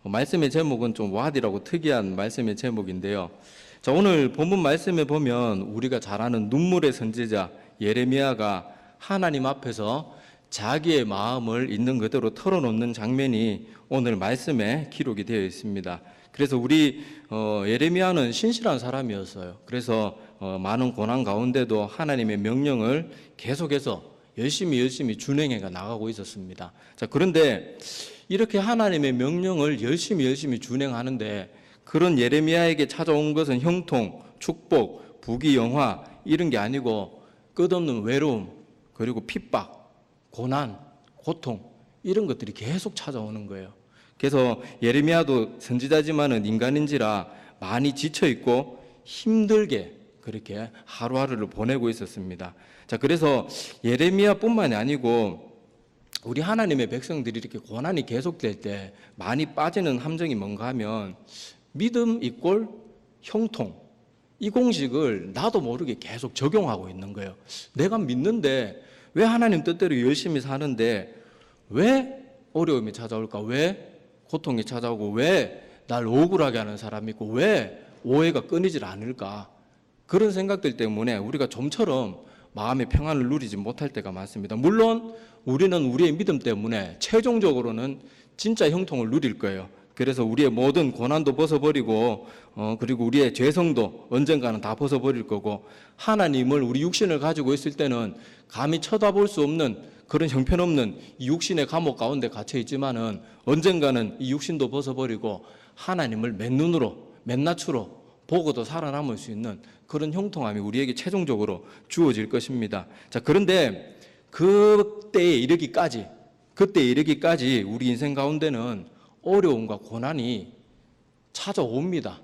말씀의 제목은 좀 와디라고 특이한 말씀의 제목인데요. 자, 오늘 본문 말씀에 보면 우리가 잘 아는 눈물의 선지자 예레미야가 하나님 앞에서 자기의 마음을 있는 그대로 털어놓는 장면이 오늘 말씀에 기록이 되어 있습니다. 그래서 우리 예레미야는 신실한 사람이었어요. 그래서 많은 고난 가운데도 하나님의 명령을 계속해서 열심히 준행해 나가고 있었습니다. 자, 그런데 이렇게 하나님의 명령을 열심히 준행하는데 그런 예레미야에게 찾아온 것은 형통, 축복, 부귀영화 이런 게 아니고 끝없는 외로움, 그리고 핍박, 고난, 고통 이런 것들이 계속 찾아오는 거예요. 그래서 예레미야도 선지자지만은 인간인지라 많이 지쳐 있고 힘들게 그렇게 하루하루를 보내고 있었습니다. 자, 그래서 예레미야뿐만이 아니고 우리 하나님의 백성들이 이렇게 고난이 계속될 때 많이 빠지는 함정이 뭔가 하면 믿음 이꼴 형통, 이 공식을 나도 모르게 계속 적용하고 있는 거예요. 내가 믿는데 왜 하나님 뜻대로 열심히 사는데 왜 어려움이 찾아올까? 왜 고통이 찾아오고 왜 날 억울하게 하는 사람이 있고 왜 오해가 끊이질 않을까? 그런 생각들 때문에 우리가 좀처럼 마음의 평안을 누리지 못할 때가 많습니다. 물론 우리는 우리의 믿음 때문에 최종적으로는 진짜 형통을 누릴 거예요. 그래서 우리의 모든 고난도 벗어버리고 그리고 우리의 죄성도 언젠가는 다 벗어버릴 거고 하나님을 우리 육신을 가지고 있을 때는 감히 쳐다볼 수 없는 그런 형편없는 이 육신의 감옥 가운데 갇혀 있지만은 언젠가는 이 육신도 벗어버리고 하나님을 맨눈으로 맨낯으로 보고도 살아남을 수 있는 그런 형통함이 우리에게 최종적으로 주어질 것입니다. 자, 그런데 그때에 이르기까지 우리 인생 가운데는 어려움과 고난이 찾아옵니다.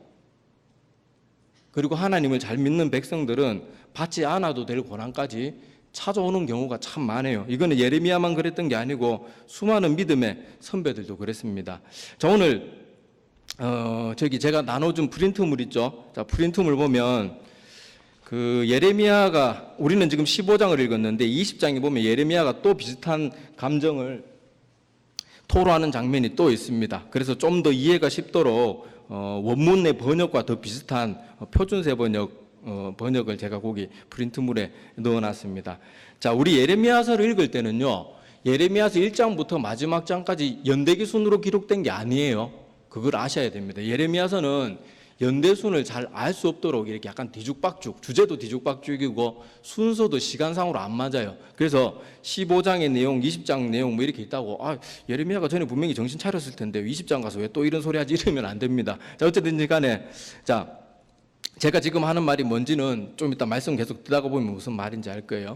그리고 하나님을 잘 믿는 백성들은 받지 않아도 될 고난까지 찾아오는 경우가 참 많아요. 이거는 예레미야만 그랬던 게 아니고 수많은 믿음의 선배들도 그랬습니다. 자, 오늘 제가 나눠준 프린트물 있죠. 자, 프린트물 보면 그 예레미야가 우리는 지금 15장을 읽었는데 20장에 보면 예레미야가 또 비슷한 감정을 토로하는 장면이 또 있습니다. 그래서 좀 더 이해가 쉽도록 원문의 번역과 더 비슷한 표준세 번역을 제가 거기 프린트물에 넣어놨습니다. 자, 우리 예레미야서를 읽을 때는요, 예레미야서 1장부터 마지막 장까지 연대기 순으로 기록된 게 아니에요. 그걸 아셔야 됩니다. 예레미야서는 연대순을 잘 알 수 없도록 이렇게 약간 뒤죽박죽, 주제도 뒤죽박죽이고 순서도 시간상으로 안 맞아요. 그래서 15장의 내용, 20장 내용 뭐 이렇게 있다고 예레미야가 전에 분명히 정신 차렸을 텐데 20장 가서 왜 또 이런 소리 하지 이러면 안 됩니다. 자, 어쨌든지 간에 자, 제가 지금 하는 말이 뭔지는 좀 이따 말씀 계속 듣다가 보면 무슨 말인지 알 거예요.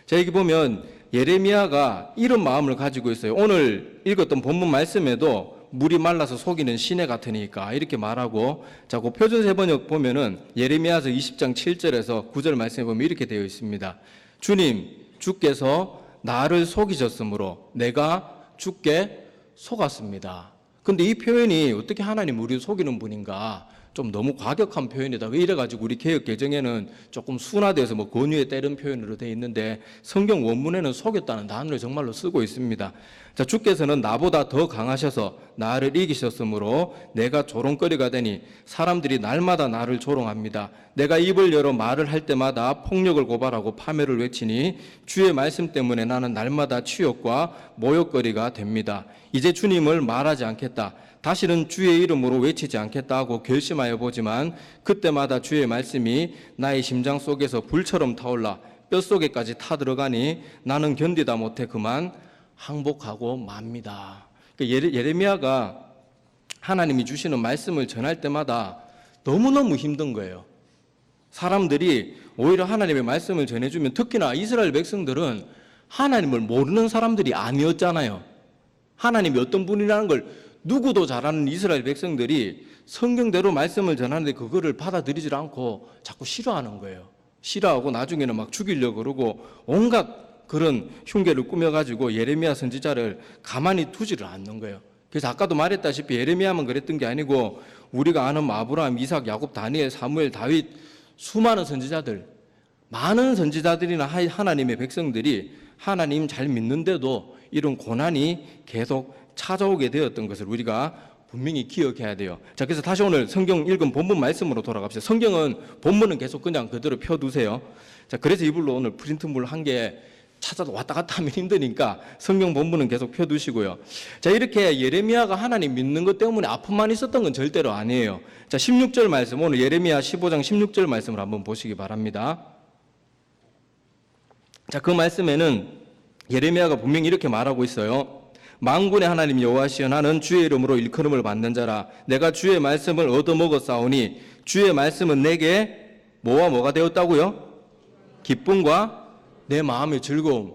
자, 여기 보면 예레미야가 이런 마음을 가지고 있어요. 오늘 읽었던 본문 말씀에도 물이 말라서 속이는 시내 같으니까 이렇게 말하고, 자, 그 표준세 번역 보면은 예레미야서 20장 7절에서 9절 말씀에 보면 이렇게 되어 있습니다. 주님, 주께서 나를 속이셨으므로 내가 주께 속았습니다. 근데 이 표현이 어떻게 하나님 우리를 속이는 분인가? 좀 너무 과격한 표현이다. 왜 이래가지고 우리 개역 개정에는 조금 순화돼서 뭐 권유에 따른 표현으로 되어 있는데 성경 원문에는 속였다는 단어를 정말로 쓰고 있습니다. 자, 주께서는 나보다 더 강하셔서 나를 이기셨으므로 내가 조롱거리가 되니 사람들이 날마다 나를 조롱합니다. 내가 입을 열어 말을 할 때마다 폭력을 고발하고 파멸을 외치니 주의 말씀 때문에 나는 날마다 치욕과 모욕거리가 됩니다. 이제 주님을 말하지 않겠다. 다시는 주의 이름으로 외치지 않겠다 하고 결심하여 보지만 그때마다 주의 말씀이 나의 심장 속에서 불처럼 타올라 뼛속에까지 타들어가니 나는 견디다 못해 그만 항복하고 맙니다. 그러니까 예레미야가 하나님이 주시는 말씀을 전할 때마다 너무너무 힘든 거예요. 사람들이 오히려 하나님의 말씀을 전해주면, 특히나 이스라엘 백성들은 하나님을 모르는 사람들이 아니었잖아요. 하나님이 어떤 분이라는 걸 누구도 잘 아는 이스라엘 백성들이 성경대로 말씀을 전하는데 그거를 받아들이질 않고 자꾸 싫어하는 거예요. 싫어하고 나중에는 막 죽이려고 그러고 온갖 그런 흉계를 꾸며가지고 예레미야 선지자를 가만히 두지를 않는 거예요. 그래서 아까도 말했다시피 예레미야만 그랬던 게 아니고 우리가 아는 아브라함, 이삭, 야곱, 다니엘, 사무엘, 다윗 수많은 선지자들, 많은 선지자들이나 하나님의 백성들이 하나님 잘 믿는데도 이런 고난이 계속 찾아오게 되었던 것을 우리가 분명히 기억해야 돼요. 자, 그래서 다시 오늘 성경 읽은 본문 말씀으로 돌아갑시다. 성경은 본문은 계속 그냥 그대로 펴두세요. 자, 그래서 이불로 오늘 프린트물 한 개 찾아도 왔다 갔다 하면 힘드니까 성경 본문은 계속 펴두시고요. 자, 이렇게 예레미야가 하나님 믿는 것 때문에 아픔만 있었던 건 절대로 아니에요. 자, 16절 말씀, 오늘 예레미야 15장 16절 말씀을 한번 보시기 바랍니다. 자, 그 말씀에는 예레미야가 분명히 이렇게 말하고 있어요. 만군의 하나님 여호와시여, 나는 주의 이름으로 일컬음을 받는 자라. 내가 주의 말씀을 얻어먹었사오니 주의 말씀은 내게 뭐와 뭐가 되었다고요? 기쁨과 내 마음의 즐거움.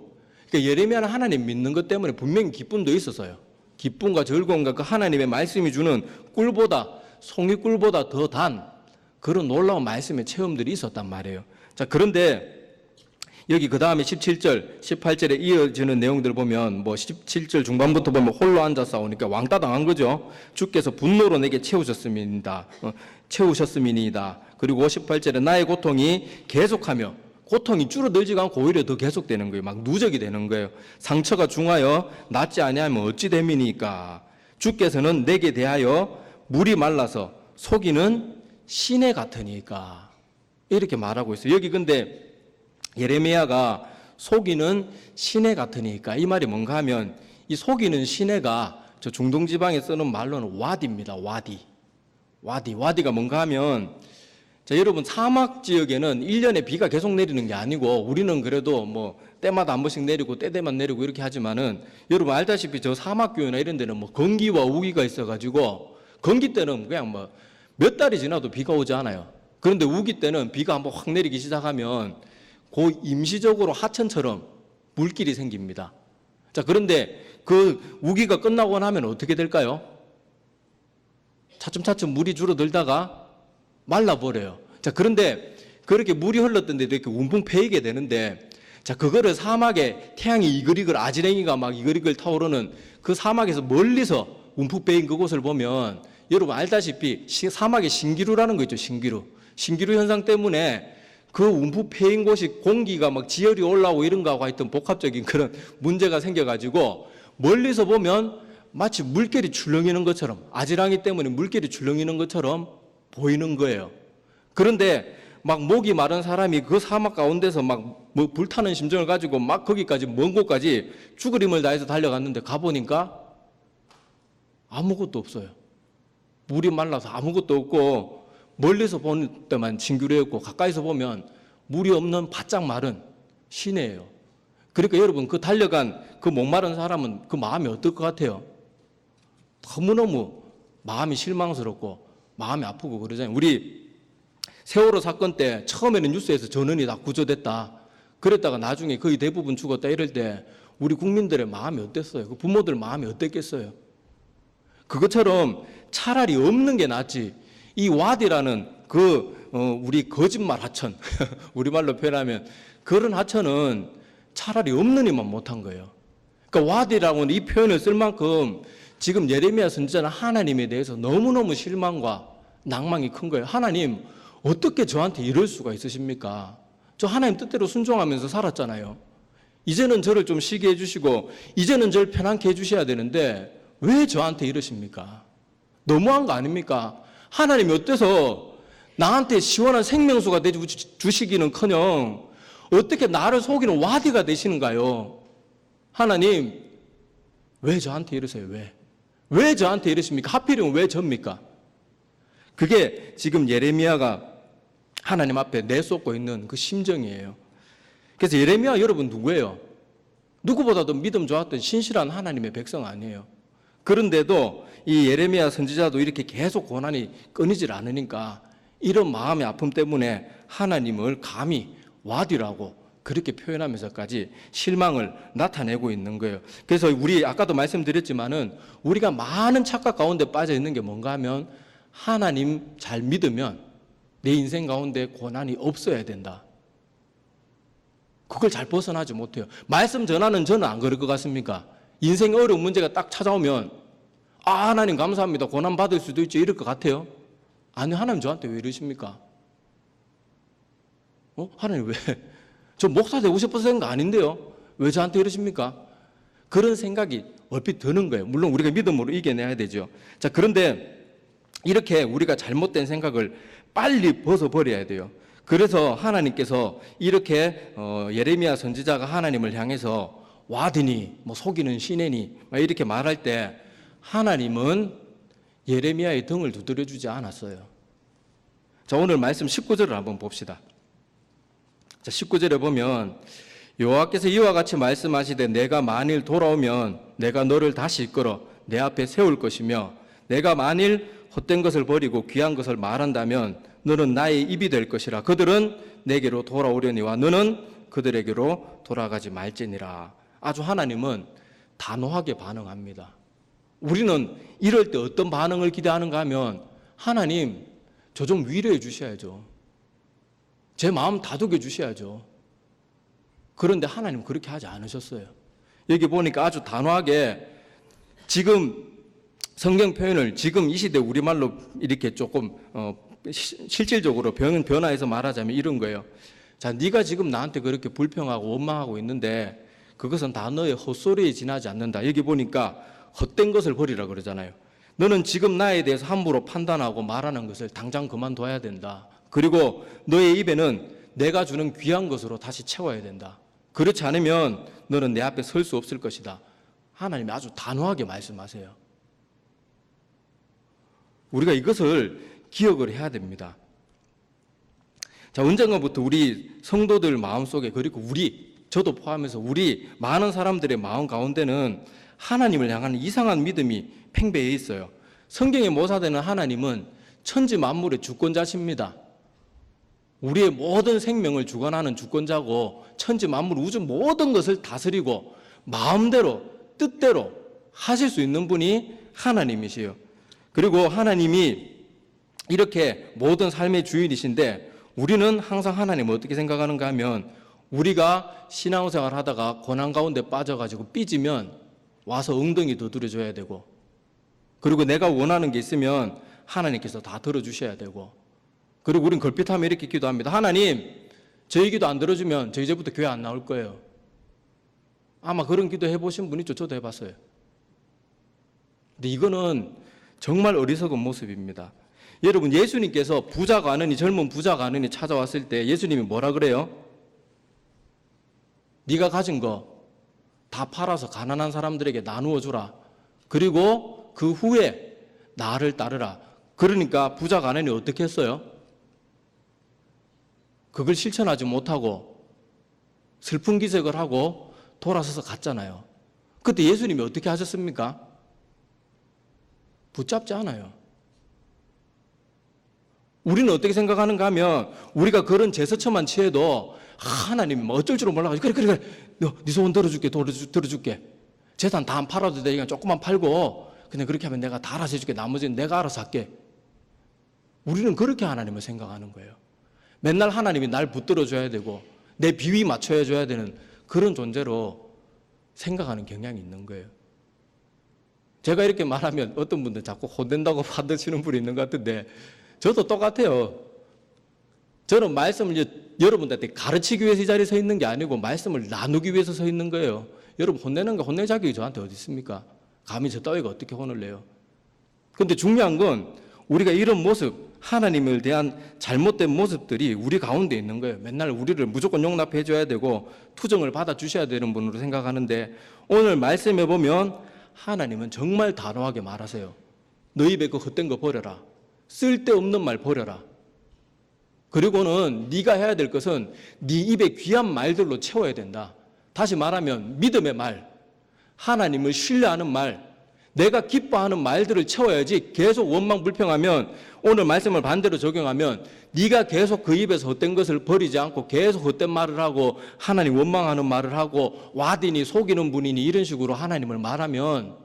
그러니까 예레미야는 하나님 믿는 것 때문에 분명히 기쁨도 있었어요. 기쁨과 즐거움과 그 하나님의 말씀이 주는 꿀보다, 송이꿀보다 더 단 그런 놀라운 말씀의 체험들이 있었단 말이에요. 자, 그런데 여기 그 다음에 17절, 18절에 이어지는 내용들 보면 17절 중반부터 보면 홀로 앉아 싸우니까 왕따 당한 거죠. 주께서 분노로 내게 채우셨음이니이다. 그리고 18절에 나의 고통이 계속하며, 고통이 줄어들지가 않고 오히려 더 계속되는 거예요. 막 누적이 되는 거예요. 상처가 중하여 낫지 아니하면 어찌 됨이니까. 주께서는 내게 대하여 물이 말라서 속이는 시내 같으니까. 이렇게 말하고 있어요. 여기 근데 예레미야가 속이는 시내 같으니까, 이 말이 뭔가 하면 이 속이는 시내가 저 중동 지방에 쓰는 말로는 와디입니다. 와디가 뭔가 하면, 자, 여러분 사막 지역에는 1년에 비가 계속 내리는 게 아니고, 우리는 그래도 때마다 한 번씩 내리고 때 되면 내리고 이렇게 하지만은, 여러분 알다시피 저 사막 교회나 이런 데는 건기와 우기가 있어가지고, 건기 때는 그냥 몇 달이 지나도 비가 오지 않아요. 그런데 우기 때는 비가 한번 확 내리기 시작하면 그 임시적으로 하천처럼 물길이 생깁니다. 자, 그런데 그 우기가 끝나고 나면 어떻게 될까요? 차츰차츰 물이 줄어들다가 말라버려요. 자, 그런데 그렇게 물이 흘렀던 데도 이렇게 움풍 패이게 되는데, 자, 그거를 사막에 태양이 이글이글, 아지랭이가 막 이글이글 타오르는 그 사막에서 멀리서 움푹 패인 그곳을 보면, 여러분 알다시피 사막에 신기루라는 거 있죠. 신기루 현상 때문에 그 움푹 패인 곳이 공기가 막 지열이 올라오고 이런 거하고 하여튼 복합적인 그런 문제가 생겨가지고, 멀리서 보면 마치 물결이 출렁이는 것처럼, 아지랑이 때문에 물결이 출렁이는 것처럼 보이는 거예요. 그런데 막 목이 마른 사람이 그 사막 가운데서 막 불타는 심정을 가지고 막 거기까지 먼 곳까지 죽을 힘을 다해서 달려갔는데 가보니까 아무것도 없어요. 물이 말라서 아무것도 없고, 멀리서 볼 때만 진규래였고, 가까이서 보면 물이 없는 바짝 마른 시내예요. 그러니까 여러분 그 달려간 그 목마른 사람은 그 마음이 어떨 것 같아요? 너무너무 마음이 실망스럽고 마음이 아프고 그러잖아요. 우리 세월호 사건 때 처음에는 뉴스에서 전원이 다 구조됐다 그랬다가 나중에 거의 대부분 죽었다 이럴 때 우리 국민들의 마음이 어땠어요? 그 부모들 마음이 어땠겠어요? 그것처럼 차라리 없는 게 낫지. 이 와디라는 우리 거짓말 하천 우리말로 표현하면 그런 하천은 차라리 없는 이만 못한 거예요. 그러니까 와디라고는 이 표현을 쓸 만큼 지금 예레미야 선지자는 하나님에 대해서 너무너무 실망과 낭망이 큰 거예요. 하나님, 어떻게 저한테 이럴 수가 있으십니까? 저 하나님 뜻대로 순종하면서 살았잖아요. 이제는 저를 좀 쉬게 해주시고 이제는 저를 편안케 해주셔야 되는데 왜 저한테 이러십니까? 너무한 거 아닙니까? 하나님이 어때서 나한테 시원한 생명수가 되주시기는커녕 어떻게 나를 속이는 와디가 되시는가요? 하나님, 왜 저한테 이러세요? 왜 저한테 이러십니까? 하필이면 왜 접니까? 그게 지금 예레미야가 하나님 앞에 내쏟고 있는 그 심정이에요. 그래서 예레미야 여러분 누구예요? 누구보다도 믿음 좋았던 신실한 하나님의 백성 아니에요. 그런데도 이 예레미야 선지자도 이렇게 계속 고난이 끊이질 않으니까 이런 마음의 아픔 때문에 하나님을 감히 와디라고 그렇게 표현하면서까지 실망을 나타내고 있는 거예요. 그래서 우리 아까도 말씀드렸지만은 우리가 많은 착각 가운데 빠져 있는 게 뭔가 하면 하나님 잘 믿으면 내 인생 가운데 고난이 없어야 된다. 그걸 잘 벗어나지 못해요. 말씀 전하는 저는 안 그럴 것 같습니까? 인생에 어려운 문제가 딱 찾아오면 하나님 감사합니다. 고난 받을 수도 있죠. 이럴 것 같아요. 아니, 하나님 저한테 왜 이러십니까? 하나님 왜? 저 목사 되고 싶어서 된 거 아닌데요. 왜 저한테 이러십니까? 그런 생각이 얼핏 드는 거예요. 물론 우리가 믿음으로 이겨내야 되죠. 자, 그런데 이렇게 우리가 잘못된 생각을 빨리 벗어버려야 돼요. 그래서 하나님께서 이렇게 예레미야 선지자가 하나님을 향해서 와드니 뭐 속이는 시내니 이렇게 말할 때 하나님은 예레미야의 등을 두드려 주지 않았어요. 자, 오늘 말씀 19절을 한번 봅시다. 자, 19절에 보면 여호와께서 이와 같이 말씀하시되 내가 만일 돌아오면 내가 너를 다시 이끌어 내 앞에 세울 것이며 내가 만일 헛된 것을 버리고 귀한 것을 말한다면 너는 나의 입이 될 것이라. 그들은 내게로 돌아오려니와 너는 그들에게로 돌아가지 말지니라. 아주 하나님은 단호하게 반응합니다. 우리는 이럴 때 어떤 반응을 기대하는가 하면 하나님 저 좀 위로해 주셔야죠. 제 마음 다독여 주셔야죠. 그런데 하나님 그렇게 하지 않으셨어요. 여기 보니까 아주 단호하게 지금 성경 표현을 지금 이 시대 우리말로 이렇게 조금 실질적으로 변화해서 말하자면 이런 거예요. 자, 네가 지금 나한테 그렇게 불평하고 원망하고 있는데 그것은 다 너의 헛소리에 지나지 않는다. 여기 보니까 헛된 것을 버리라 그러잖아요. 너는 지금 나에 대해서 함부로 판단하고 말하는 것을 당장 그만둬야 된다. 그리고 너의 입에는 내가 주는 귀한 것으로 다시 채워야 된다. 그렇지 않으면 너는 내 앞에 설 수 없을 것이다. 하나님이 아주 단호하게 말씀하세요. 우리가 이것을 기억을 해야 됩니다. 자, 언젠가부터 우리 성도들 마음속에, 그리고 저도 포함해서 우리 많은 사람들의 마음 가운데는 하나님을 향한 이상한 믿음이 팽배해 있어요. 성경에 묘사되는 하나님은 천지 만물의 주권자십니다. 우리의 모든 생명을 주관하는 주권자고 천지 만물 우주 모든 것을 다스리고 마음대로 뜻대로 하실 수 있는 분이 하나님이시요. 그리고 하나님이 이렇게 모든 삶의 주인이신데 우리는 항상 하나님을 어떻게 생각하는가 하면 우리가 신앙생활 하다가 고난 가운데 빠져가지고 삐지면 와서 엉덩이 두드려줘야 되고, 그리고 내가 원하는 게 있으면 하나님께서 다 들어주셔야 되고, 그리고 우린 걸핏하면 이렇게 기도합니다. 하나님, 저희 기도 안 들어주면 저 이제부터 교회 안 나올 거예요. 아마 그런 기도 해보신 분 있죠? 저도 해봤어요. 근데 이거는 정말 어리석은 모습입니다. 여러분, 예수님께서 부자가 아느니, 젊은 부자가 아느니 찾아왔을 때 예수님이 뭐라 그래요? 네가 가진 거 다 팔아서 가난한 사람들에게 나누어 주라. 그리고 그 후에 나를 따르라. 그러니까 부자가 아느니 어떻게 했어요? 그걸 실천하지 못하고 슬픈 기색을 하고 돌아서서 갔잖아요. 그때 예수님이 어떻게 하셨습니까? 붙잡지 않아요. 우리는 어떻게 생각하는가 하면 우리가 그런 제스처만 취해도 하나님이 뭐 어쩔 줄은 몰라가지고 그래 네 소원 들어줄게. 재산 다 안 팔아도 되니까 조금만 팔고 그냥 그렇게 하면 내가 다 알아서 해줄게. 나머지는 내가 알아서 할게. 우리는 그렇게 하나님을 생각하는 거예요. 맨날 하나님이 날 붙들어줘야 되고 내 비위 맞춰줘야 되는 그런 존재로 생각하는 경향이 있는 거예요. 제가 이렇게 말하면 어떤 분들 자꾸 혼낸다고 받으시는 분이 있는 것 같은데 저도 똑같아요. 저는 말씀을 여러분들한테 가르치기 위해서 이 자리에 서 있는 게 아니고 말씀을 나누기 위해서 서 있는 거예요. 여러분 혼내는 거 혼낼 자격이 저한테 어디 있습니까? 감히 저 따위가 어떻게 혼을 내요? 그런데 중요한 건 우리가 이런 모습, 하나님을 대한 잘못된 모습들이 우리 가운데 있는 거예요. 맨날 우리를 무조건 용납해 줘야 되고 투정을 받아주셔야 되는 분으로 생각하는데 오늘 말씀해 보면 하나님은 정말 단호하게 말하세요. 너 입에 그 헛된 거 버려라. 쓸데없는 말 버려라. 그리고는 네가 해야 될 것은 네 입에 귀한 말들로 채워야 된다. 다시 말하면 믿음의 말, 하나님을 신뢰하는 말, 내가 기뻐하는 말들을 채워야지. 계속 원망 불평하면 오늘 말씀을 반대로 적용하면 네가 계속 그 입에서 헛된 것을 버리지 않고 계속 헛된 말을 하고 하나님 원망하는 말을 하고 와디니 속이는 분이니 이런 식으로 하나님을 말하면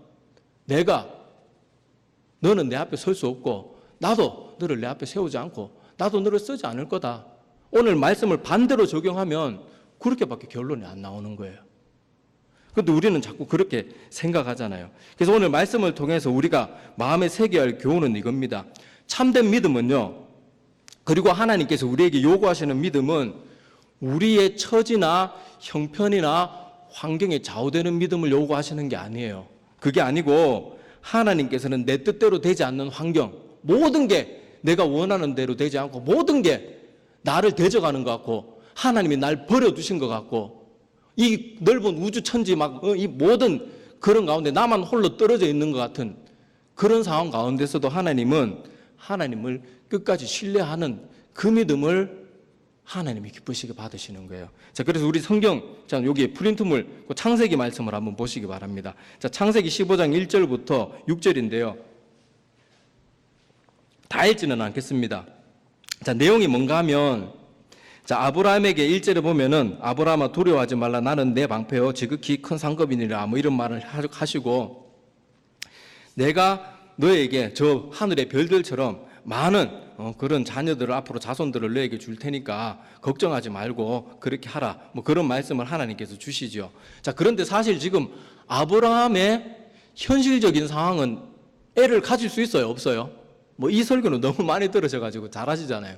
너는 내 앞에 설 수 없고 나도 너를 내 앞에 세우지 않고 나도 너를 쓰지 않을 거다. 오늘 말씀을 반대로 적용하면 그렇게밖에 결론이 안 나오는 거예요. 그런데 우리는 자꾸 그렇게 생각하잖아요. 그래서 오늘 말씀을 통해서 우리가 마음에 새겨야 할 교훈은 이겁니다. 참된 믿음은요, 그리고 하나님께서 우리에게 요구하시는 믿음은 우리의 처지나 형편이나 환경에 좌우되는 믿음을 요구하시는 게 아니에요. 그게 아니고 하나님께서는 내 뜻대로 되지 않는 환경, 모든 게 내가 원하는 대로 되지 않고 모든 게 나를 대적하는 것 같고 하나님이 날 버려두신 것 같고 이 넓은 우주 천지 이 모든 그런 가운데 나만 홀로 떨어져 있는 것 같은 그런 상황 가운데서도 하나님은 하나님을 끝까지 신뢰하는 그 믿음을 하나님이 기쁘시게 받으시는 거예요. 자, 그래서 우리 성경, 자, 여기 프린트물 창세기 말씀을 한번 보시기 바랍니다. 자, 창세기 15장 1절부터 6절인데요. 다 읽지는 않겠습니다. 자, 내용이 뭔가 하면, 자, 아브라함에게 1절에 보면은 아브라함아 두려워하지 말라 나는 내 방패요 지극히 큰 상급이니라 뭐 이런 말을 하시고 내가 너에게 저 하늘의 별들처럼 많은 그런 자녀들을 앞으로 자손들을 너에게 줄 테니까 걱정하지 말고 그렇게 하라 뭐 그런 말씀을 하나님께서 주시죠. 자, 그런데 사실 지금 아브라함의 현실적인 상황은 애를 가질 수 있어요, 없어요? 뭐 이 설교는 너무 많이 들으셔가지고 잘 아시잖아요.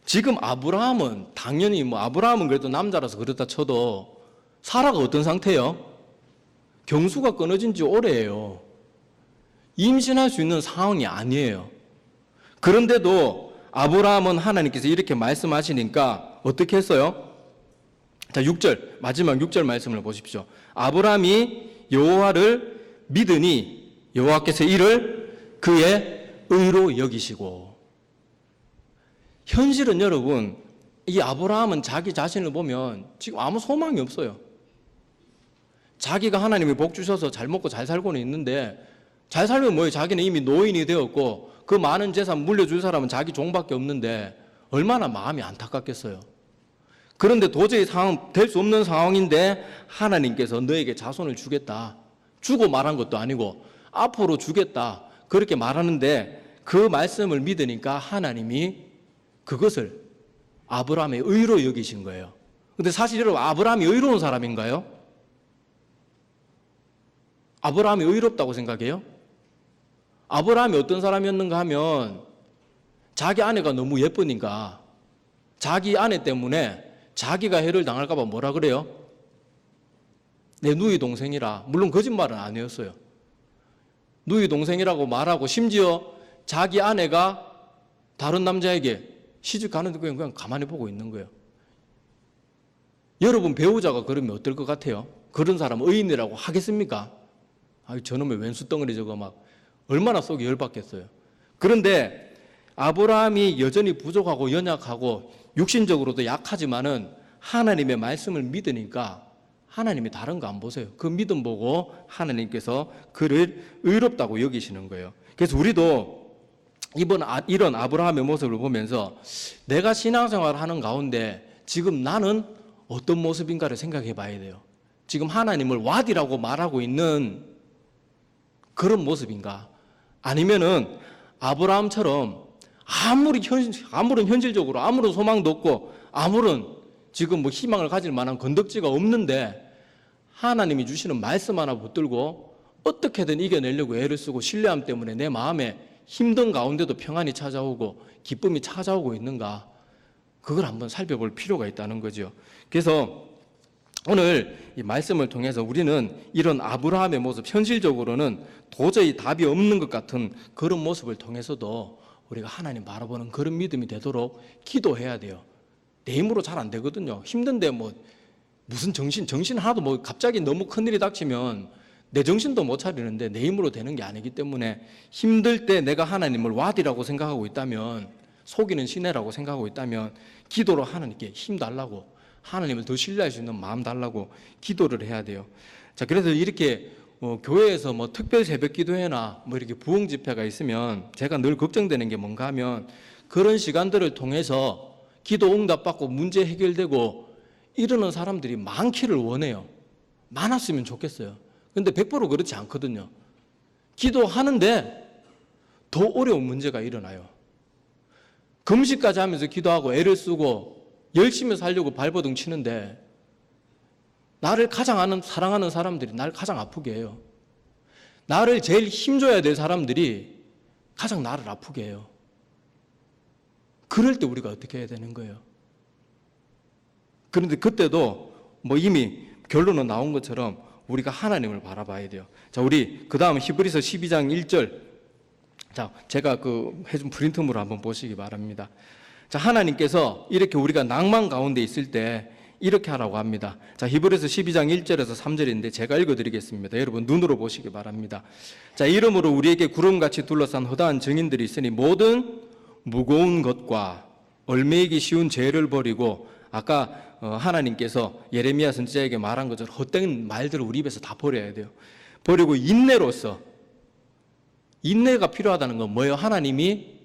지금 아브라함은 당연히 뭐 아브라함은 그래도 남자라서 그렇다 쳐도 사라가 어떤 상태예요? 경수가 끊어진 지 오래예요. 임신할 수 있는 상황이 아니에요. 그런데도 아브라함은 하나님께서 이렇게 말씀하시니까 어떻게 했어요? 자, 6절 마지막 6절 말씀을 보십시오. 아브라함이 여호와를 믿으니 여호와께서 이를 그의 의로 여기시고. 현실은 여러분 이 아브라함은 자기 자신을 보면 지금 아무 소망이 없어요. 자기가 하나님이 복 주셔서 잘 먹고 잘 살고는 있는데 잘 살면 뭐예요? 자기는 이미 노인이 되었고 그 많은 재산 물려줄 사람은 자기 종밖에 없는데 얼마나 마음이 안타깝겠어요. 그런데 도저히 될 수 없는 상황인데 하나님께서 너에게 자손을 주겠다. 주고 말한 것도 아니고 앞으로 주겠다. 그렇게 말하는데 그 말씀을 믿으니까 하나님이 그것을 아브라함의 의로 여기신 거예요. 근데 사실 여러분 아브라함이 의로운 사람인가요? 아브라함이 의롭다고 생각해요? 아브라함이 어떤 사람이었는가 하면 자기 아내가 너무 예쁘니까 자기 아내 때문에 자기가 해를 당할까 봐 뭐라 그래요? 내 누이 동생이라. 물론 거짓말은 아니었어요. 누이 동생이라고 말하고 심지어 자기 아내가 다른 남자에게 시집 가는데 그냥 가만히 보고 있는 거예요. 여러분 배우자가 그러면 어떨 것 같아요? 그런 사람 의인이라고 하겠습니까? 저놈의 왼수덩어리 저거 막 얼마나 속이 열받겠어요. 그런데 아브라함이 여전히 부족하고 연약하고 육신적으로도 약하지만은 하나님의 말씀을 믿으니까 하나님이 다른 거 안 보세요. 그 믿음 보고 하나님께서 그를 의롭다고 여기시는 거예요. 그래서 우리도 이런 아브라함의 모습을 보면서 내가 신앙생활을 하는 가운데 지금 나는 어떤 모습인가를 생각해 봐야 돼요. 지금 하나님을 왓이라고 말하고 있는 그런 모습인가? 아니면은 아브라함처럼 아무런 현실적으로 아무런 소망도 없고 아무런 지금 뭐 희망을 가질 만한 건덕지가 없는데 하나님이 주시는 말씀 하나 붙들고 어떻게든 이겨내려고 애를 쓰고 신뢰함 때문에 내 마음에 힘든 가운데도 평안이 찾아오고 기쁨이 찾아오고 있는가? 그걸 한번 살펴볼 필요가 있다는 거죠. 그래서 오늘 이 말씀을 통해서 우리는 이런 아브라함의 모습, 현실적으로는 도저히 답이 없는 것 같은 그런 모습을 통해서도 우리가 하나님 바라보는 그런 믿음이 되도록 기도해야 돼요. 내 힘으로 잘 안 되거든요. 힘든데 뭐 무슨 정신 하나도 뭐 갑자기 너무 큰일이 닥치면 내 정신도 못 차리는데 내 힘으로 되는 게 아니기 때문에 힘들 때 내가 하나님을 왓이라고 생각하고 있다면, 속이는 시내라고 생각하고 있다면 기도로 하나님께 힘 달라고, 하나님을 더 신뢰할 수 있는 마음 달라고 기도를 해야 돼요. 자, 그래서 이렇게 교회에서 뭐 특별 새벽 기도회나 뭐 이렇게 부흥 집회가 있으면 제가 늘 걱정되는 게 뭔가 하면 그런 시간들을 통해서 기도 응답받고 문제 해결되고 이러는 사람들이 많기를 원해요. 많았으면 좋겠어요. 근데 100% 그렇지 않거든요. 기도하는데 더 어려운 문제가 일어나요. 금식까지 하면서 기도하고 애를 쓰고 열심히 살려고 발버둥 치는데 나를 가장 사랑하는 사람들이 나를 가장 아프게 해요. 나를 제일 힘줘야 될 사람들이 가장 나를 아프게 해요. 그럴 때 우리가 어떻게 해야 되는 거예요? 그런데 그때도 뭐 이미 결론은 나온 것처럼 우리가 하나님을 바라봐야 돼요. 자, 우리 그 다음 히브리서 12장 1절. 자, 제가 해준 프린트물을 한번 보시기 바랍니다. 자, 하나님께서 이렇게 우리가 낭만 가운데 있을 때 이렇게 하라고 합니다. 자, 히브리서 12장 1절에서 3절인데 제가 읽어드리겠습니다. 여러분 눈으로 보시기 바랍니다. 자, 이러므로 우리에게 구름같이 둘러싼 허다한 증인들이 있으니 모든 무거운 것과 얽매이기 쉬운 죄를 버리고, 아까 하나님께서 예레미야 선지자에게 말한 것처럼 헛된 말들을 우리 입에서 다 버려야 돼요. 버리고 인내로서, 인내가 필요하다는 건 뭐예요? 하나님이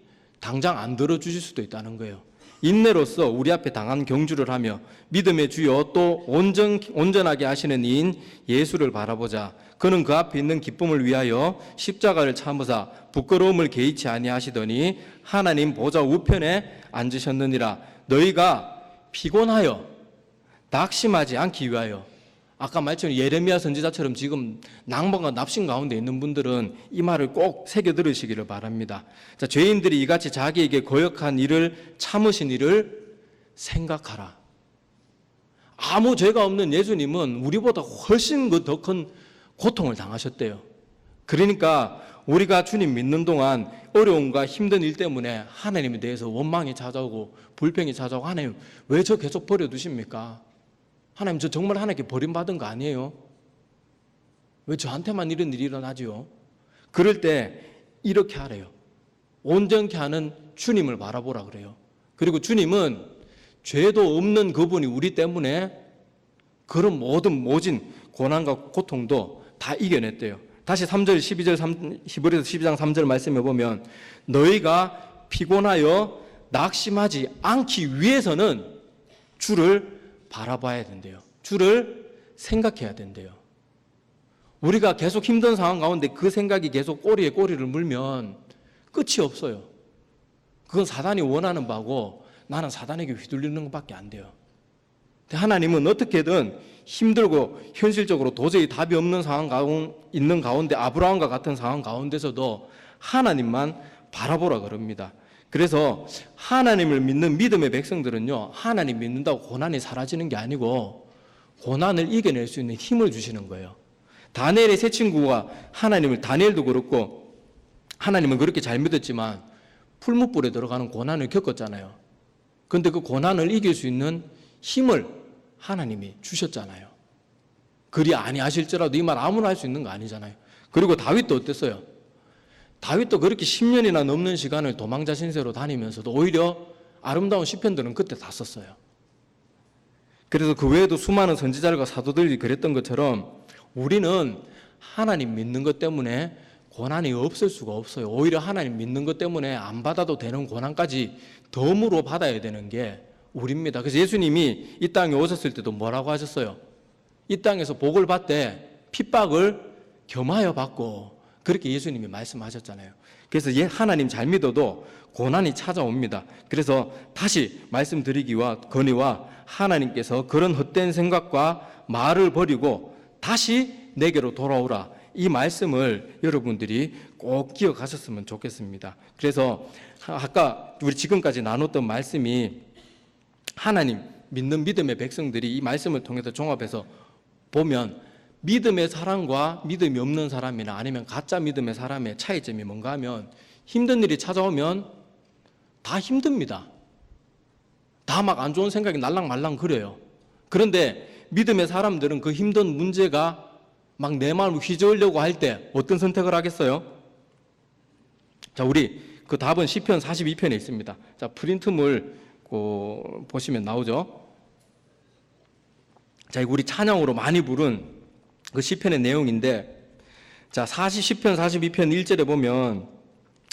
당장 안 들어주실 수도 있다는 거예요. 인내로서 우리 앞에 당한 경주를 하며 믿음의 주여 또 온전하게 하시는 이인 예수를 바라보자. 그는 그 앞에 있는 기쁨을 위하여 십자가를 참으사 부끄러움을 개의치 아니하시더니 하나님 보좌 우편에 앉으셨느니라. 너희가 피곤하여 낙심하지 않기 위하여, 아까 말처럼 예레미야 선지자처럼 지금 낭만과 납심 가운데 있는 분들은 이 말을 꼭 새겨 들으시기를 바랍니다. 자, 죄인들이 이같이 자기에게 거역한 일을 참으신 일을 생각하라. 아무 죄가 없는 예수님은 우리보다 훨씬 더 큰 고통을 당하셨대요. 그러니까 우리가 주님 믿는 동안 어려움과 힘든 일 때문에 하나님에 대해서 원망이 찾아오고 불평이 찾아오고, 하나님 왜 저 계속 버려두십니까? 하나님 저 정말 하나님께 버림받은 거 아니에요? 왜 저한테만 이런 일이 일어나지요? 그럴 때 이렇게 하래요. 온전케 하는 주님을 바라보라 그래요. 그리고 주님은 죄도 없는 그분이 우리 때문에 그런 모진 고난과 고통도 다 이겨냈대요. 다시 3절 12절 히브리서 12장 3절 말씀해 보면 너희가 피곤하여 낙심하지 않기 위해서는 주를 바라봐야 된대요. 주를 생각해야 된대요. 우리가 계속 힘든 상황 가운데 그 생각이 계속 꼬리에 꼬리를 물면 끝이 없어요. 그건 사단이 원하는 바고 나는 사단에게 휘둘리는 것밖에 안 돼요. 하나님은 어떻게든 힘들고 현실적으로 도저히 답이 없는 상황 있는 가운데, 아브라함과 같은 상황 가운데서도 하나님만 바라보라 그럽니다. 그래서 하나님을 믿는 믿음의 백성들은요, 하나님 믿는다고 고난이 사라지는 게 아니고 고난을 이겨낼 수 있는 힘을 주시는 거예요. 다니엘의 세 친구가 다니엘도 그렇고 하나님은 그렇게 잘 믿었지만 풀무불에 들어가는 고난을 겪었잖아요. 그런데 그 고난을 이길 수 있는 힘을 하나님이 주셨잖아요. 그리 아니하실지라도 이 말 아무나 할 수 있는 거 아니잖아요. 그리고 다윗도 어땠어요? 다윗도 그렇게 10년이나 넘는 시간을 도망자 신세로 다니면서도 오히려 아름다운 시편들은 그때 다 썼어요. 그래서 그 외에도 수많은 선지자들과 사도들이 그랬던 것처럼 우리는 하나님 믿는 것 때문에 고난이 없을 수가 없어요. 오히려 하나님 믿는 것 때문에 안 받아도 되는 고난까지 덤으로 받아야 되는 게 우리입니다. 그래서 예수님이 이 땅에 오셨을 때도 뭐라고 하셨어요? 이 땅에서 복을 받되 핍박을 겸하여 받고, 그렇게 예수님이 말씀하셨잖아요. 그래서 하나님 잘 믿어도 고난이 찾아옵니다. 그래서 다시 말씀드리기와 건의와 하나님께서 그런 헛된 생각과 말을 버리고 다시 내게로 돌아오라, 이 말씀을 여러분들이 꼭 기억하셨으면 좋겠습니다. 그래서 아까 우리 지금까지 나눴던 말씀이 하나님 믿는 믿음의 백성들이 이 말씀을 통해서 종합해서 보면 믿음의 사람과 믿음이 없는 사람이나 아니면 가짜 믿음의 사람의 차이점이 뭔가 하면 힘든 일이 찾아오면 다 힘듭니다. 다 막 안 좋은 생각이 날랑말랑 그래요. 그런데 믿음의 사람들은 그 힘든 문제가 막 내 마음을 휘저으려고 할 때 어떤 선택을 하겠어요? 자, 우리 그 답은 시편 42편에 있습니다. 자, 프린트물 보시면 나오죠. 자, 우리 찬양으로 많이 부른 그 시편의 내용인데, 자, 시편 42편 1절에 보면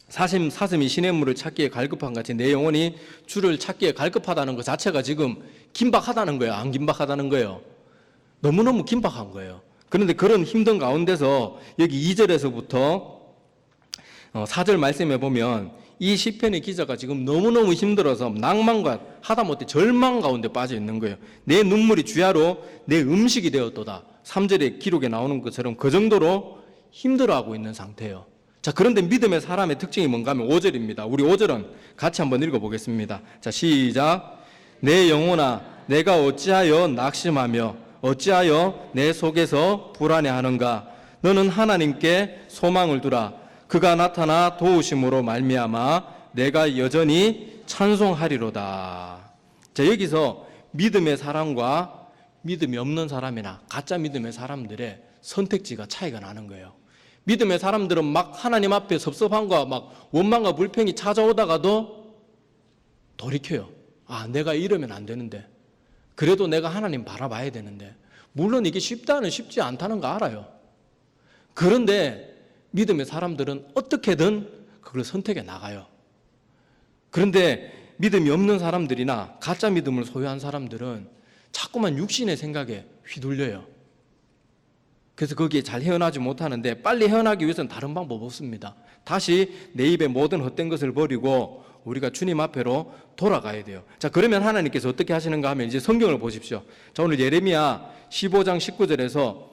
사슴이 시냇물을 찾기에 갈급한 같이 내 영혼이 주를 찾기에 갈급하다는 것 자체가 지금 긴박하다는 거예요. 안 긴박하다는 거예요. 너무너무 긴박한 거예요. 그런데 그런 힘든 가운데서 여기 2절에서부터 4절 말씀해 보면 이 시편의 기자가 지금 너무너무 힘들어서 낭만과 하다못해 절망 가운데 빠져 있는 거예요. 내 눈물이 주야로 내 음식이 되었도다. 3절의 기록에 나오는 것처럼 그 정도로 힘들어하고 있는 상태예요. 자, 그런데 믿음의 사람의 특징이 뭔가 하면 5절입니다. 우리 5절은 같이 한번 읽어보겠습니다. 자, 시작. 내 영혼아 내가 어찌하여 낙심하며 어찌하여 내 속에서 불안해하는가? 너는 하나님께 소망을 두라. 그가 나타나 도우심으로 말미암아 내가 여전히 찬송하리로다. 자, 여기서 믿음의 사람과 믿음이 없는 사람이나 가짜 믿음의 사람들의 선택지가 차이가 나는 거예요. 믿음의 사람들은 막 하나님 앞에 섭섭함과 막 원망과 불평이 찾아오다가도 돌이켜요. 아, 내가 이러면 안 되는데. 그래도 내가 하나님 바라봐야 되는데. 물론 이게 쉽지 않다는 거 알아요. 그런데 믿음의 사람들은 어떻게든 그걸 선택해 나가요. 그런데 믿음이 없는 사람들이나 가짜 믿음을 소유한 사람들은 자꾸만 육신의 생각에 휘둘려요. 그래서 거기에 잘 헤어나지 못하는데, 빨리 헤어나기 위해서는 다른 방법 없습니다. 다시 내 입에 모든 헛된 것을 버리고 우리가 주님 앞으로 돌아가야 돼요. 자, 그러면 하나님께서 어떻게 하시는가 하면 이제 성경을 보십시오. 자, 오늘 예레미야 15장 19절에서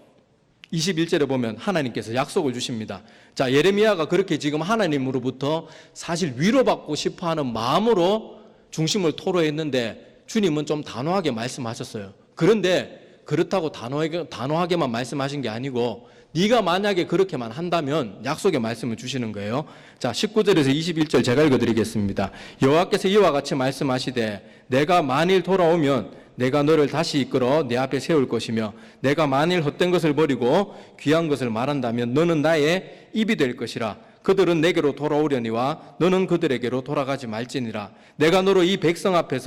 21절에 보면 하나님께서 약속을 주십니다. 자, 예레미야가 그렇게 지금 하나님으로부터 사실 위로받고 싶어하는 마음으로 중심을 토로했는데 주님은 좀 단호하게 말씀하셨어요. 그런데 그렇다고 단호하게만 말씀하신 게 아니고 네가 만약에 그렇게만 한다면 약속의 말씀을 주시는 거예요. 자, 19절에서 21절 제가 읽어드리겠습니다. 여호와께서 이와 같이 말씀하시되 내가 만일 돌아오면 내가 너를 다시 이끌어 내 앞에 세울 것이며 내가 만일 헛된 것을 버리고 귀한 것을 말한다면 너는 나의 입이 될 것이라. 그들은 내게로 돌아오려니와 너는 그들에게로 돌아가지 말지니라. 내가 너로 이 백성 앞에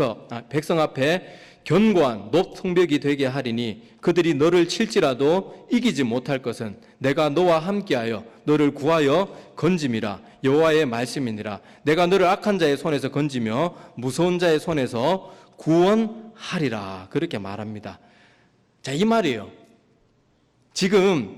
견고한 높 성벽이 되게 하리니 그들이 너를 칠지라도 이기지 못할 것은 내가 너와 함께하여 너를 구하여 건짐이라. 여호와의 말씀이니라. 내가 너를 악한 자의 손에서 건지며 무서운 자의 손에서 구원하리라. 그렇게 말합니다. 자, 이 말이에요. 지금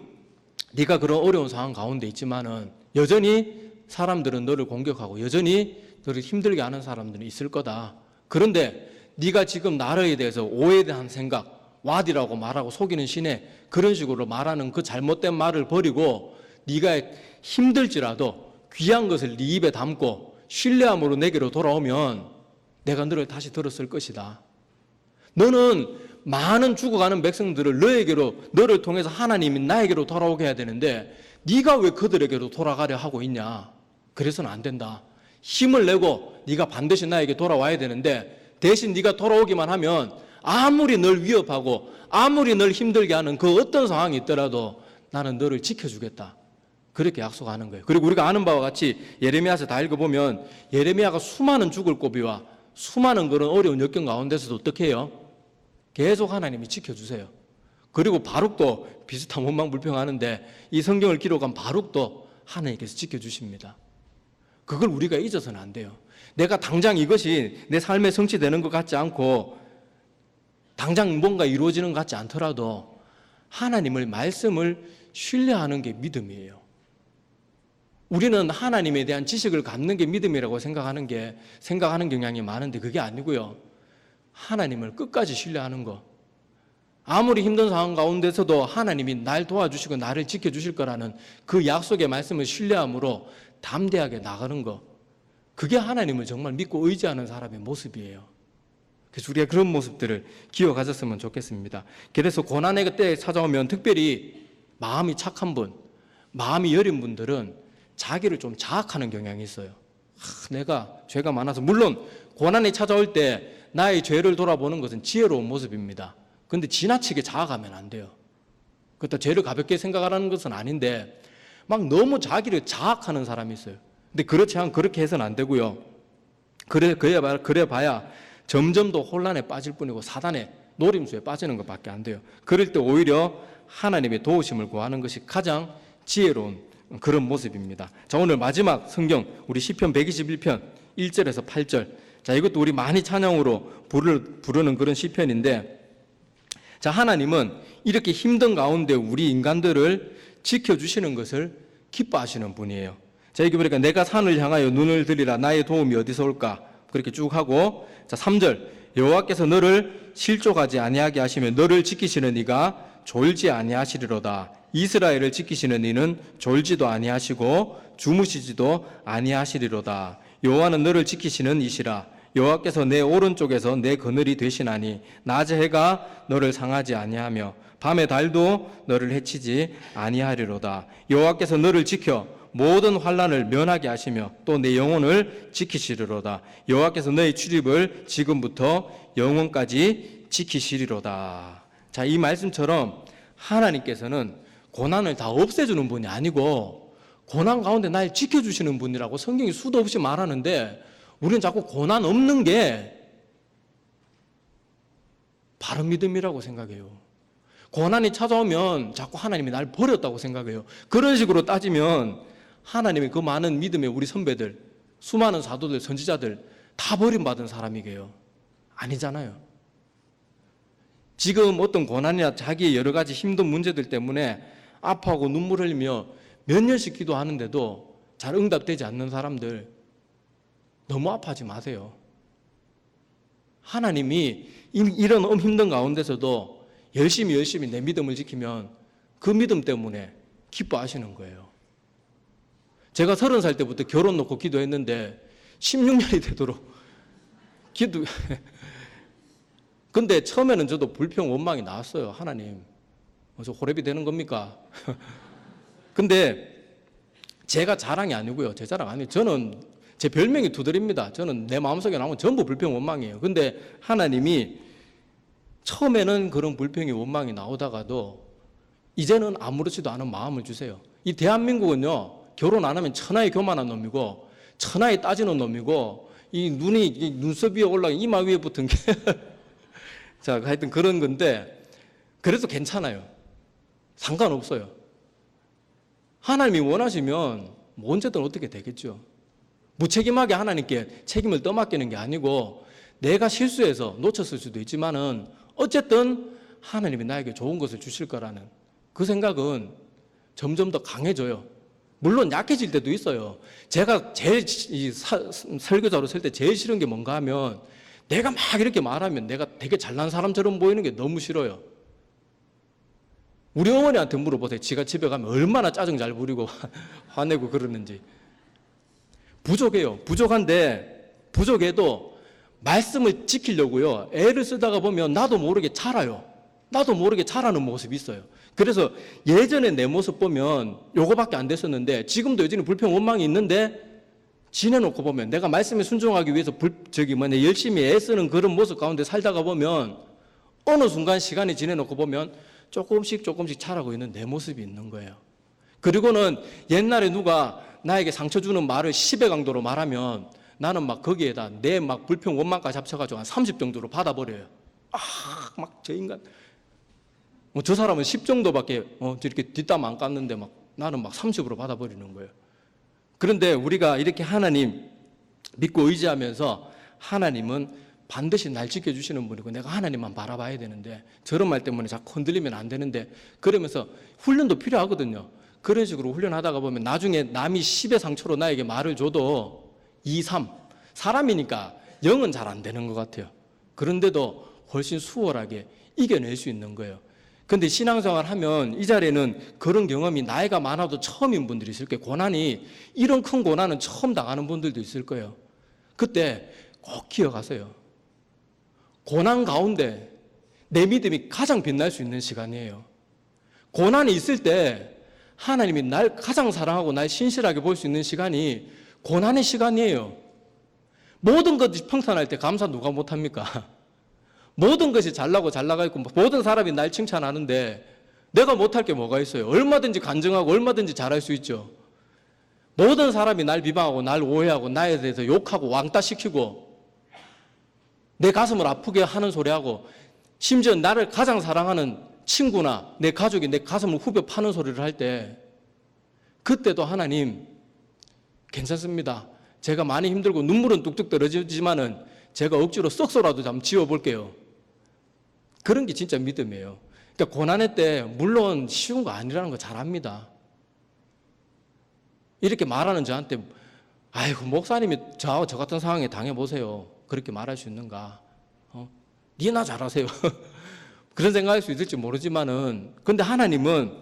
네가 그런 어려운 상황 가운데 있지만은 여전히 사람들은 너를 공격하고 여전히 너를 힘들게 하는 사람들은 있을 거다. 그런데 네가 지금 나라에 대해서 오해에 대한 생각, 와디라고 말하고 속이는 신에 그런 식으로 말하는 그 잘못된 말을 버리고 네가 힘들지라도 귀한 것을 네 입에 담고 신뢰함으로 내게로 돌아오면 내가 너를 다시 들었을 것이다. 너는 많은 죽어가는 백성들을 너를 통해서 하나님이 나에게로 돌아오게 해야 되는데 네가 왜 그들에게로 돌아가려 하고 있냐? 그래서는 안 된다. 힘을 내고 네가 반드시 나에게 돌아와야 되는데 대신 네가 돌아오기만 하면 아무리 널 위협하고 아무리 널 힘들게 하는 그 어떤 상황이 있더라도 나는 너를 지켜주겠다. 그렇게 약속하는 거예요. 그리고 우리가 아는 바와 같이 예레미야서 다 읽어보면 예레미야가 수많은 죽을 고비와 수많은 그런 어려운 역경 가운데서도 어떻게 해요? 계속 하나님이 지켜주세요. 그리고 바룩도 비슷한 원망불평하는데 이 성경을 기록한 바룩도 하나님께서 지켜주십니다. 그걸 우리가 잊어서는 안 돼요. 내가 당장 이것이 내 삶에 성취되는 것 같지 않고 당장 뭔가 이루어지는 것 같지 않더라도 하나님의 말씀을 신뢰하는 게 믿음이에요. 우리는 하나님에 대한 지식을 갖는 게 믿음이라고 생각하는 경향이 많은데 그게 아니고요. 하나님을 끝까지 신뢰하는 거. 아무리 힘든 상황 가운데서도 하나님이 날 도와주시고 나를 지켜주실 거라는 그 약속의 말씀을 신뢰함으로 담대하게 나가는 거. 그게 하나님을 정말 믿고 의지하는 사람의 모습이에요. 그래서 우리가 그런 모습들을 기억하셨으면 좋겠습니다. 그래서 고난의 그때 찾아오면 특별히 마음이 착한 분, 마음이 여린 분들은 자기를 좀 자학하는 경향이 있어요. 내가 죄가 많아서, 물론 고난이 찾아올 때 나의 죄를 돌아보는 것은 지혜로운 모습입니다. 그런데 지나치게 자학하면 안 돼요. 그렇다 죄를 가볍게 생각하라는 것은 아닌데 막 너무 자기를 자학하는 사람이 있어요. 근데 그렇게 해서는 안 되고요. 그래 봐야 점점 더 혼란에 빠질 뿐이고 사단의 노림수에 빠지는 것밖에 안 돼요. 그럴 때 오히려 하나님의 도우심을 구하는 것이 가장 지혜로운 그런 모습입니다. 자, 오늘 마지막 성경 우리 시편 121편 1절에서 8절. 자, 이것도 우리 많이 찬양으로 부르는 그런 시편인데, 자, 하나님은 이렇게 힘든 가운데 우리 인간들을 지켜주시는 것을 기뻐하시는 분이에요. 자, 여기 보니까 내가 산을 향하여 눈을 들이라 나의 도움이 어디서 올까? 그렇게 쭉 하고, 자, 3절. 여호와께서 너를 실족하지 아니하게 하시며 너를 지키시는 이가 졸지 아니하시리로다. 이스라엘을 지키시는 이는 졸지도 아니하시고 주무시지도 아니하시리로다. 여호와는 너를 지키시는 이시라. 여호와께서 내 오른쪽에서 내 그늘이 되시나니 낮의 해가 너를 상하지 아니하며 밤의 달도 너를 해치지 아니하리로다. 여호와께서 너를 지켜 모든 환난을 면하게 하시며 또 내 영혼을 지키시리로다. 여호와께서 너의 출입을 지금부터 영원까지 지키시리로다. 자, 이 말씀처럼 하나님께서는 고난을 다 없애주는 분이 아니고 고난 가운데 날 지켜주시는 분이라고 성경이 수도 없이 말하는데, 우리는 자꾸 고난 없는 게 바른 믿음이라고 생각해요. 고난이 찾아오면 자꾸 하나님이 날 버렸다고 생각해요. 그런 식으로 따지면 하나님이 그 많은 믿음의 우리 선배들, 수많은 사도들, 선지자들 다 버림받은 사람이게요. 아니잖아요. 지금 어떤 고난이나 자기의 여러 가지 힘든 문제들 때문에 아파하고 눈물 흘리며 몇 년씩 기도하는데도 잘 응답되지 않는 사람들, 너무 아파하지 마세요. 하나님이 이런 힘든 가운데서도 열심히 내 믿음을 지키면 그 믿음 때문에 기뻐하시는 거예요. 제가 30살 때부터 결혼 놓고 기도했는데 16년이 되도록 근데 처음에는 저도 불평 원망이 나왔어요. 하나님, 저 호렙이 되는 겁니까? 근데 제가 자랑이 아니고요. 제 자랑 아니에요. 저는 제 별명이 두드립니다. 저는 내 마음속에 나오면 전부 불평 원망이에요. 근데 하나님이 처음에는 그런 불평이 원망이 나오다가도 이제는 아무렇지도 않은 마음을 주세요. 이 대한민국은요, 결혼 안 하면 천하에 교만한 놈이고 천하에 따지는 놈이고 이 눈썹 위에 올라가 이마 위에 붙은 게 자, 하여튼 그런 건데, 그래도 괜찮아요. 상관없어요. 하나님이 원하시면 뭐 언제든 어떻게 되겠죠. 무책임하게 하나님께 책임을 떠맡기는 게 아니고, 내가 실수해서 놓쳤을 수도 있지만은 어쨌든 하나님이 나에게 좋은 것을 주실 거라는 그 생각은 점점 더 강해져요. 물론 약해질 때도 있어요. 제가 제일 설교자로 설 때 제일 싫은 게 뭔가 하면, 내가 막 이렇게 말하면 내가 되게 잘난 사람처럼 보이는 게 너무 싫어요. 우리 어머니한테 물어보세요. 지가 집에 가면 얼마나 짜증 잘 부리고 화내고 그러는지. 부족해요. 부족해도 말씀을 지키려고요, 애를 쓰다가 보면 나도 모르게 자라요. 나도 모르게 자라는 모습이 있어요. 그래서 예전에 내 모습 보면 요거밖에 안 됐었는데, 지금도 여전히 불평 원망이 있는데 지내놓고 보면 내가 말씀에 순종하기 위해서 열심히 애쓰는 그런 모습 가운데 살다가 보면 어느 순간 시간이 지내놓고 보면 조금씩 자라고 있는 내 모습이 있는 거예요. 그리고는 옛날에 누가 나에게 상처 주는 말을 10의 강도로 말하면 나는 막 거기에다 내 막 불평 원망까지 합쳐가지고 한 30 정도로 받아버려요. 막 저 인간, 저 사람은 10 정도밖에 이렇게 뒷담 안 깠는데 막 나는 막 30으로 받아버리는 거예요. 그런데 우리가 이렇게 하나님 믿고 의지하면서, 하나님은 반드시 날 지켜주시는 분이고 내가 하나님만 바라봐야 되는데, 저런 말 때문에 자꾸 흔들리면 안 되는데, 그러면서 훈련도 필요하거든요. 그런 식으로 훈련하다가 보면 나중에 남이 10의 상처로 나에게 말을 줘도 2, 3, 사람이니까 0은 잘 안 되는 것 같아요. 그런데도 훨씬 수월하게 이겨낼 수 있는 거예요. 근데 신앙생활 하면 이 자리에는 그런 경험이 나이가 많아도 처음인 분들이 있을 거예요. 고난이, 이런 큰 고난은 처음 당하는 분들도 있을 거예요. 그때 꼭 기억하세요. 고난 가운데 내 믿음이 가장 빛날 수 있는 시간이에요. 고난이 있을 때 하나님이 날 가장 사랑하고 날 신실하게 볼 수 있는 시간이 고난의 시간이에요. 모든 것이 평탄할 때 감사 누가 못합니까? 모든 것이 잘나고 잘 나가 있고 모든 사람이 날 칭찬하는데 내가 못할 게 뭐가 있어요? 얼마든지 간증하고 얼마든지 잘할 수 있죠. 모든 사람이 날 비방하고 날 오해하고 나에 대해서 욕하고 왕따시키고 내 가슴을 아프게 하는 소리하고, 심지어 나를 가장 사랑하는 친구나 내 가족이 내 가슴을 후벼 파는 소리를 할 때, 그때도 하나님 괜찮습니다. 제가 많이 힘들고 눈물은 뚝뚝 떨어지지만은 제가 억지로 썩소라도 좀 지워볼게요. 그런 게 진짜 믿음이에요. 그러니까 고난의 때 물론 쉬운 거 아니라는 거 잘 압니다. 이렇게 말하는 저한테 아이고 목사님이 저 같은 상황에 당해보세요. 그렇게 말할 수 있는가? 니나 잘하세요. 그런 생각할 수 있을지 모르지만은, 근데 하나님은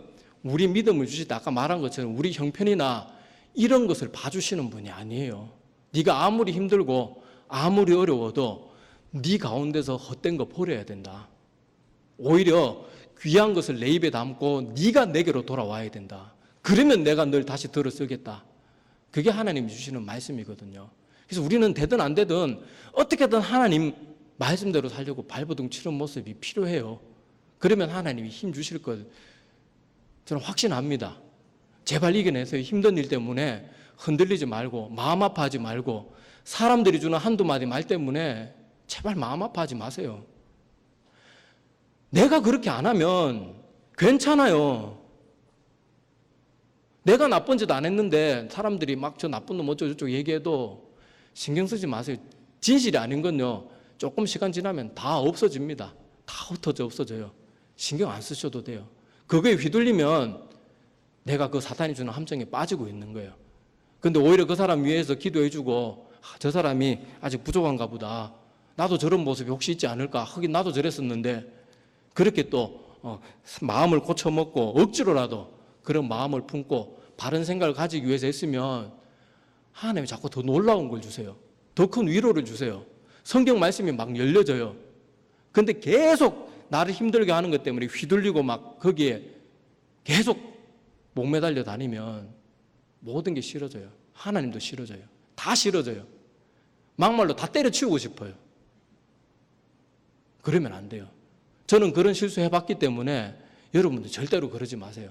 우리 믿음을 주실 때 아까 말한 것처럼 우리 형편이나 이런 것을 봐주시는 분이 아니에요. 네가 아무리 힘들고 아무리 어려워도 네 가운데서 헛된 거 버려야 된다. 오히려 귀한 것을 내 입에 담고 네가 내게로 돌아와야 된다. 그러면 내가 널 다시 들어 쓰겠다. 그게 하나님이 주시는 말씀이거든요. 그래서 우리는 되든 안 되든 어떻게든 하나님 말씀대로 살려고 발버둥 치는 모습이 필요해요. 그러면 하나님이 힘 주실 걸 저는 확신합니다. 제발 이겨내세요. 힘든 일 때문에 흔들리지 말고 마음 아파하지 말고 사람들이 주는 한두 마디 말 때문에 제발 마음 아파하지 마세요. 내가 그렇게 안 하면 괜찮아요. 내가 나쁜 짓 안 했는데 사람들이 막 저 나쁜 놈 어쩌고저쩌고 얘기해도 신경 쓰지 마세요. 진실이 아닌 건요, 조금 시간 지나면 다 없어집니다. 다 흩어져 없어져요. 신경 안 쓰셔도 돼요. 그거에 휘둘리면 내가 그 사탄이 주는 함정에 빠지고 있는 거예요. 근데 오히려 그 사람 위해서 기도해주고 저 사람이 아직 부족한가 보다. 나도 저런 모습이 혹시 있지 않을까. 하긴 나도 저랬었는데 그렇게 또 마음을 고쳐먹고 억지로라도 그런 마음을 품고 바른 생각을 가지기 위해서 했으면 하나님이 자꾸 더 놀라운 걸 주세요. 더 큰 위로를 주세요. 성경 말씀이 막 열려져요. 근데 계속 나를 힘들게 하는 것 때문에 휘둘리고 막 거기에 계속 목매달려 다니면 모든 게 싫어져요. 하나님도 싫어져요. 다 싫어져요. 막말로 다 때려치우고 싶어요. 그러면 안 돼요. 저는 그런 실수 해봤기 때문에 여러분들 절대로 그러지 마세요.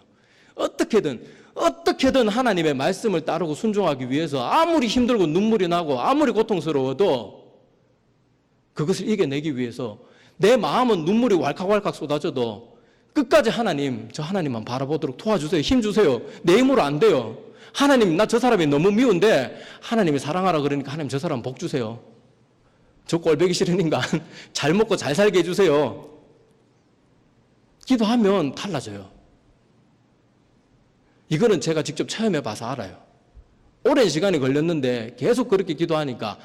어떻게든 하나님의 말씀을 따르고 순종하기 위해서 아무리 힘들고 눈물이 나고 아무리 고통스러워도 그것을 이겨내기 위해서 내 마음은 눈물이 왈칵왈칵 쏟아져도 끝까지 하나님, 저 하나님만 바라보도록 도와주세요. 힘주세요. 내 힘으로 안 돼요. 하나님, 나 저 사람이 너무 미운데 하나님이 사랑하라 그러니까 하나님 저 사람 복 주세요. 저 꼴보기 싫은 인간 잘 먹고 잘 살게 해주세요. 기도하면 달라져요. 이거는 제가 직접 체험해 봐서 알아요. 오랜 시간이 걸렸는데 계속 그렇게 기도하니까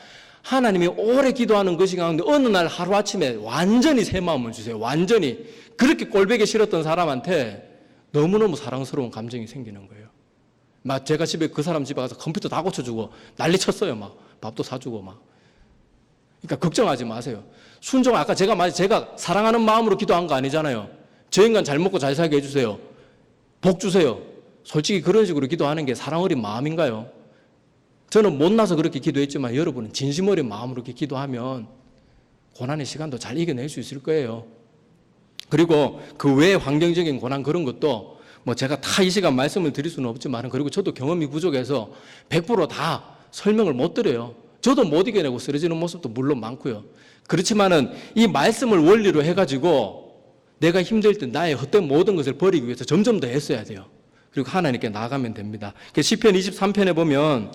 하나님이 오래 기도하는 것이 가운데 어느 날 하루아침에 완전히 새 마음을 주세요. 완전히. 그렇게 꼴보기 싫었던 사람한테 너무너무 사랑스러운 감정이 생기는 거예요. 막 제가 집에 그 사람 집에 가서 컴퓨터 다 고쳐주고 난리 쳤어요. 막 밥도 사주고 막. 그러니까 걱정하지 마세요. 순종, 아까 제가 사랑하는 마음으로 기도한 거 아니잖아요. 저 인간 잘 먹고 잘 살게 해주세요. 복 주세요. 솔직히 그런 식으로 기도하는 게 사랑 어린 마음인가요? 저는 못나서 그렇게 기도했지만 여러분은 진심 어린 마음으로 이렇게 기도하면 고난의 시간도 잘 이겨낼 수 있을 거예요. 그리고 그 외의 환경적인 고난 그런 것도 뭐 제가 다 이 시간 말씀을 드릴 수는 없지만 그리고 저도 경험이 부족해서 100%다 설명을 못 드려요. 저도 못 이겨내고 쓰러지는 모습도 물론 많고요. 그렇지만은 이 말씀을 원리로 해가지고 내가 힘들 때 나의 헛된 모든 것을 버리기 위해서 점점 더 애써야 돼요. 그리고 하나님께 나아가면 됩니다. 시편 23편에 보면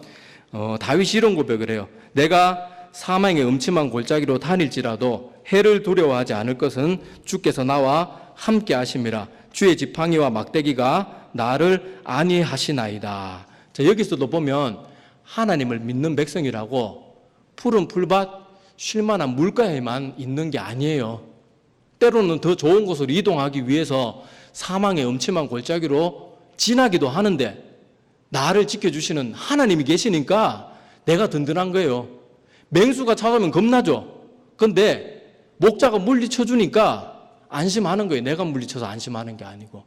다윗이 이런 고백을 해요. 내가 사망의 음침한 골짜기로 다닐지라도 해를 두려워하지 않을 것은 주께서 나와 함께 하심이라. 주의 지팡이와 막대기가 나를 안위하시나이다. 자, 여기서도 보면 하나님을 믿는 백성이라고 푸른 풀밭 쉴만한 물가에만 있는 게 아니에요. 때로는 더 좋은 곳으로 이동하기 위해서 사망의 음침한 골짜기로 지나기도 하는데 나를 지켜주시는 하나님이 계시니까 내가 든든한 거예요. 맹수가 찾아오면 겁나죠. 근데 목자가 물리쳐주니까 안심하는 거예요. 내가 물리쳐서 안심하는 게 아니고.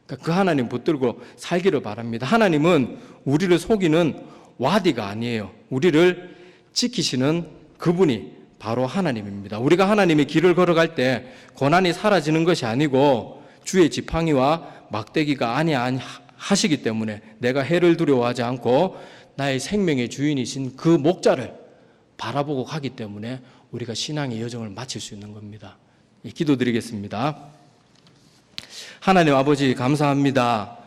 그러니까 그 하나님 붙들고 살기를 바랍니다. 하나님은 우리를 속이는 와디가 아니에요. 우리를 지키시는 그분이 바로 하나님입니다. 우리가 하나님의 길을 걸어갈 때 고난이 사라지는 것이 아니고 주의 지팡이와 막대기가 하시기 때문에 내가 해를 두려워하지 않고 나의 생명의 주인이신 그 목자를 바라보고 가기 때문에 우리가 신앙의 여정을 마칠 수 있는 겁니다. 기도드리겠습니다. 하나님 아버지 감사합니다.